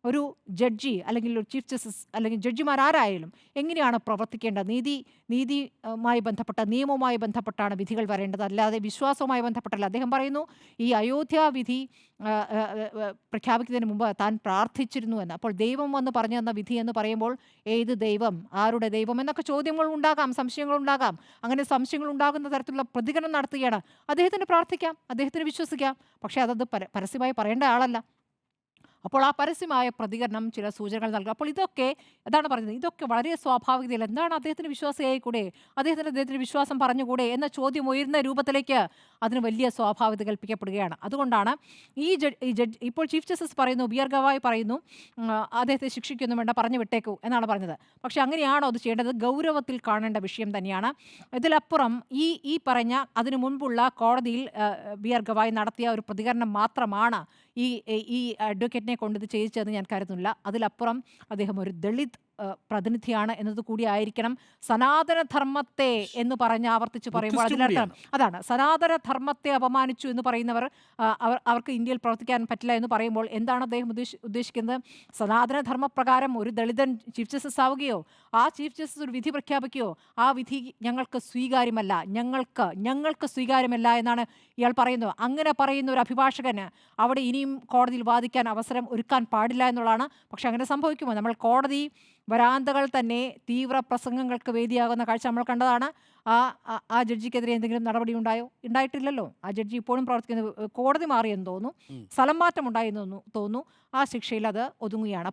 ഒരു ജഡ്ജി അല്ലെങ്കിൽ ഒരു ചീഫ് ജസ്റ്റിസ് അല്ലെങ്കിൽ ജഡ്ജിമാർ ആരായാലും എങ്ങനെയാണ് പ്രവർത്തിക്കേണ്ടത്? നീതിയുമായി ബന്ധപ്പെട്ട നിയമവുമായി ബന്ധപ്പെട്ടാണ് വിധികൾ വരേണ്ടത്, അല്ലാതെ വിശ്വാസവുമായി ബന്ധപ്പെട്ടല്ല. അദ്ദേഹം പറയുന്നു ഈ അയോധ്യ വിധി പ്രഖ്യാപിക്കുന്നതിന് മുമ്പ് താൻ പ്രാർത്ഥിച്ചിരുന്നു എന്ന്. അപ്പോൾ ദൈവം വന്ന് പറഞ്ഞു തന്ന വിധി എന്ന് പറയുമ്പോൾ ഏത് ദൈവം, ആരുടെ ദൈവം എന്നൊക്കെ ചോദ്യങ്ങൾ ഉണ്ടാകാം, സംശയങ്ങൾ ഉണ്ടാകാം. അങ്ങനെ സംശയങ്ങൾ ഉണ്ടാകുന്ന തരത്തിലുള്ള പ്രതികരണം നടത്തുകയാണ്. അദ്ദേഹത്തിന് പ്രാർത്ഥിക്കാം, അദ്ദേഹത്തിന് വിശ്വസിക്കാം. പക്ഷേ അതത് പരസ്യമായി പറയേണ്ട ആളല്ല. അപ്പോൾ ആ പരസ്യമായ പ്രതികരണം ചില സൂചനകൾ നൽകുക. അപ്പോൾ ഇതൊക്കെ അതാണ് പറയുന്നത്. ഇതൊക്കെ വളരെ സ്വാഭാവികതയിൽ എന്താണ് അദ്ദേഹത്തിന് വിശ്വാസിയായിക്കൂടെ? അദ്ദേഹത്തിന് വിശ്വാസം പറഞ്ഞുകൂടെ? എന്ന ചോദ്യം ഉയരുന്ന രൂപത്തിലേക്ക് അതിന് വലിയ സ്വാഭാവികത കൽപ്പിക്കപ്പെടുകയാണ്. അതുകൊണ്ടാണ് ഈ ജഡ്ജ് ഇപ്പോൾ ചീഫ് ജസ്റ്റിസ് പറയുന്നു, ബി ആർ ഗവായ് പറയുന്നു, അദ്ദേഹത്തെ ശിക്ഷിക്കൊന്നും വേണ്ട, പറഞ്ഞു വിട്ടേക്കൂ എന്നാണ് പറഞ്ഞത്. പക്ഷേ അങ്ങനെയാണോ അത് ചെയ്യേണ്ടത്? ഗൗരവത്തിൽ കാണേണ്ട വിഷയം തന്നെയാണ്. ഇതിലപ്പുറം ഈ പറഞ്ഞ അതിനു മുൻപുള്ള കോടതിയിൽ ബി ആർ ഗവായ് നടത്തിയ ഒരു പ്രതികരണം മാത്രമാണ് ഈ ഈ അഡ്വക്കേറ്റിനെ കൊണ്ട് ഇത് ചെയ്യിച്ചതെന്ന് ഞാൻ കരുതുന്നില്ല. അതിലപ്പുറം അദ്ദേഹം ഒരു ദളിത് പ്രതിനിധിയാണ് എന്നത് കൂടി ആയിരിക്കണം. സനാതനധർമ്മത്തെ എന്ന് പറഞ്ഞ് ആവർത്തിച്ച് പറയുമ്പോൾ അതിനർത്ഥം അതാണ്. സനാതനധർമ്മത്തെ അപമാനിച്ചു എന്ന് പറയുന്നവർ അവർക്ക് ഇന്ത്യയിൽ പ്രവർത്തിക്കാൻ പറ്റില്ല എന്ന് പറയുമ്പോൾ എന്താണ് അദ്ദേഹം ഉദ്ദേശിക്കുന്നത്? സനാതനധർമ്മപ്രകാരം ഒരു ദളിതൻ ചീഫ് ജസ്റ്റിസ് ആവുകയോ ആ ചീഫ് ജസ്റ്റിസ് ഒരു വിധി പ്രഖ്യാപിക്കുകയോ ആ വിധി ഞങ്ങൾക്ക് സ്വീകാര്യമല്ല, ഞങ്ങൾക്ക് സ്വീകാര്യമല്ല എന്നാണ് ഇയാൾ പറയുന്നത്. അങ്ങനെ പറയുന്ന ഒരു അഭിഭാഷകന് അവിടെ ഇനിയും കോടതിയിൽ വാദിക്കാൻ അവസരം ഒരുക്കാൻ പാടില്ല എന്നുള്ളതാണ്. പക്ഷെ അങ്ങനെ സംഭവിക്കുമോ? നമ്മൾ കോടതി വരാന്തകൾ തന്നെ തീവ്ര പ്രസംഗങ്ങൾക്ക് വേദിയാകുന്ന കാഴ്ച നമ്മൾ കണ്ടതാണ്. ആ ജഡ്ജിക്കെതിരെ എന്തെങ്കിലും നടപടി ഉണ്ടായോ? ഉണ്ടായിട്ടില്ലല്ലോ. ആ ജഡ്ജി ഇപ്പോഴും പ്രവർത്തിക്കുന്നത്. കോടതി മാറിയെന്ന് തോന്നുന്നു, സ്ഥലം മാറ്റം ഉണ്ടായെന്ന് തോന്നുന്നു. ആ ശിക്ഷയിൽ അത് ഒതുങ്ങുകയാണ്.